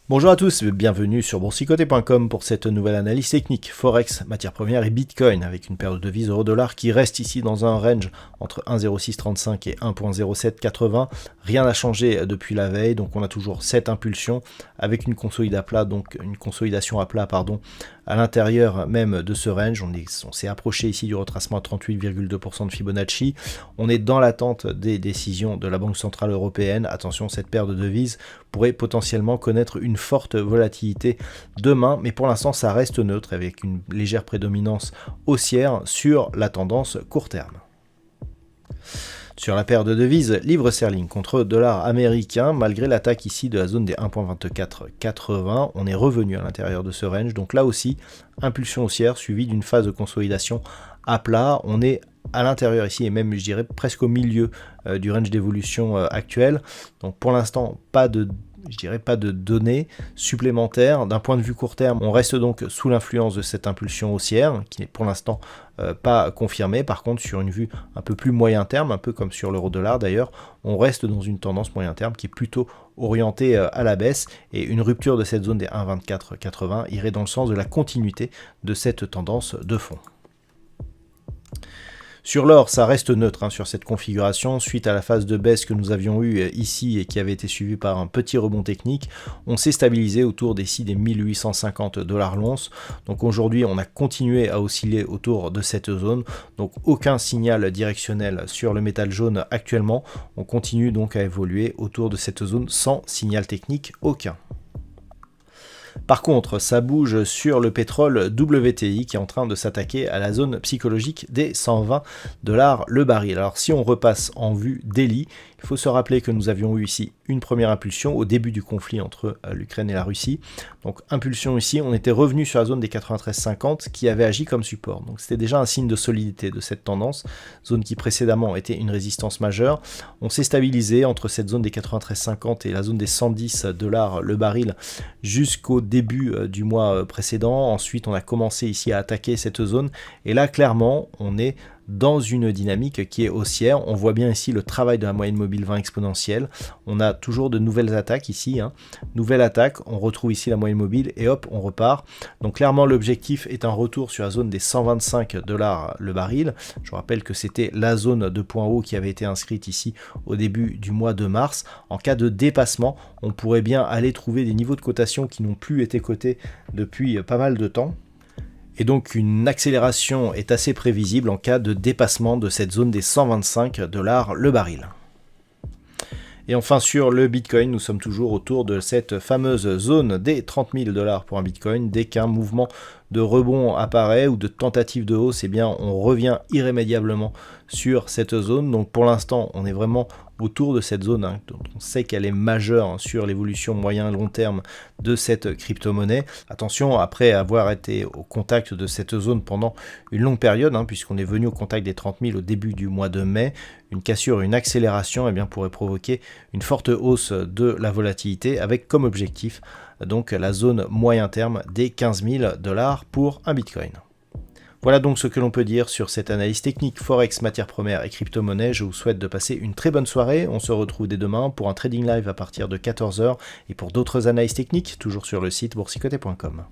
Bonjour à tous, bienvenue sur boursicoté.com pour cette nouvelle analyse technique Forex, matières premières et Bitcoin avec une paire de devises euro-dollar qui reste ici dans un range entre 1,0635 et 1,0780. Rien n'a changé depuis la veille, donc on a toujours cette impulsion avec une consolidation à plat, à l'intérieur même de ce range. On s'est approché ici du retracement à 38,2% de Fibonacci. On est dans l'attente des décisions de la Banque Centrale Européenne. Attention, cette paire de devises pourrait potentiellement connaître une forte volatilité demain, mais pour l'instant ça reste neutre avec une légère prédominance haussière sur la tendance court terme. Sur la paire de devises livre sterling contre dollar américain, malgré l'attaque ici de la zone des 1.2480, on est revenu à l'intérieur de ce range, donc là aussi impulsion haussière suivie d'une phase de consolidation à plat. On est à l'intérieur ici et même je dirais presque au milieu du range d'évolution actuel, donc pour l'instant pas de données supplémentaires. D'un point de vue court terme, on reste donc sous l'influence de cette impulsion haussière qui n'est pour l'instant pas confirmée. Par contre, sur une vue un peu plus moyen terme, un peu comme sur l'euro-dollar d'ailleurs, on reste dans une tendance moyen terme qui est plutôt orientée à la baisse, et une rupture de cette zone des 1,2480 irait dans le sens de la continuité de cette tendance de fond. Sur l'or, ça reste neutre sur cette configuration, suite à la phase de baisse que nous avions eue ici et qui avait été suivie par un petit rebond technique. On s'est stabilisé autour des 1850 $ l'once. Donc aujourd'hui, on a continué à osciller autour de cette zone. Donc aucun signal directionnel sur le métal jaune actuellement. On continue donc à évoluer autour de cette zone sans signal technique aucun. Par contre, ça bouge sur le pétrole WTI qui est en train de s'attaquer à la zone psychologique des 120 $ le baril. Alors si on repasse en vue daily, il faut se rappeler que nous avions eu ici une première impulsion au début du conflit entre l'Ukraine et la Russie. Donc impulsion ici, on était revenu sur la zone des 93,50 qui avait agi comme support. Donc c'était déjà un signe de solidité de cette tendance, zone qui précédemment était une résistance majeure. On s'est stabilisé entre cette zone des 93,50 et la zone des 110 $ le baril jusqu'au début du mois précédent. Ensuite, on a commencé ici à attaquer cette zone et là clairement, on est dans une dynamique qui est haussière. On voit bien ici le travail de la moyenne mobile 20 exponentielle. On a toujours de nouvelles attaques ici. Nouvelle attaque, on retrouve ici la moyenne mobile et hop, on repart. Donc clairement, l'objectif est un retour sur la zone des 125 $ le baril. Je rappelle que c'était la zone de point haut qui avait été inscrite ici au début du mois de mars. En cas de dépassement, on pourrait bien aller trouver des niveaux de cotation qui n'ont plus été cotés depuis pas mal de temps. Et donc une accélération est assez prévisible en cas de dépassement de cette zone des 125 $ le baril. Et enfin sur le Bitcoin, nous sommes toujours autour de cette fameuse zone des 30 000 $ pour un Bitcoin. Dès qu'un mouvement de rebond apparaît ou de tentative de hausse, eh bien on revient irrémédiablement sur cette zone. Donc pour l'instant, on est vraiment autour de cette zone, dont on sait qu'elle est majeure sur l'évolution moyen et long terme de cette crypto-monnaie. Attention, après avoir été au contact de cette zone pendant une longue période, puisqu'on est venu au contact des 30 000 au début du mois de mai, une cassure, une accélération pourrait provoquer une forte hausse de la volatilité avec comme objectif donc la zone moyen terme des 15 000 $ pour un Bitcoin. Voilà donc ce que l'on peut dire sur cette analyse technique Forex, matières premières et crypto-monnaie. Je vous souhaite de passer une très bonne soirée. On se retrouve dès demain pour un trading live à partir de 14 h et pour d'autres analyses techniques, toujours sur le site boursicoté.com.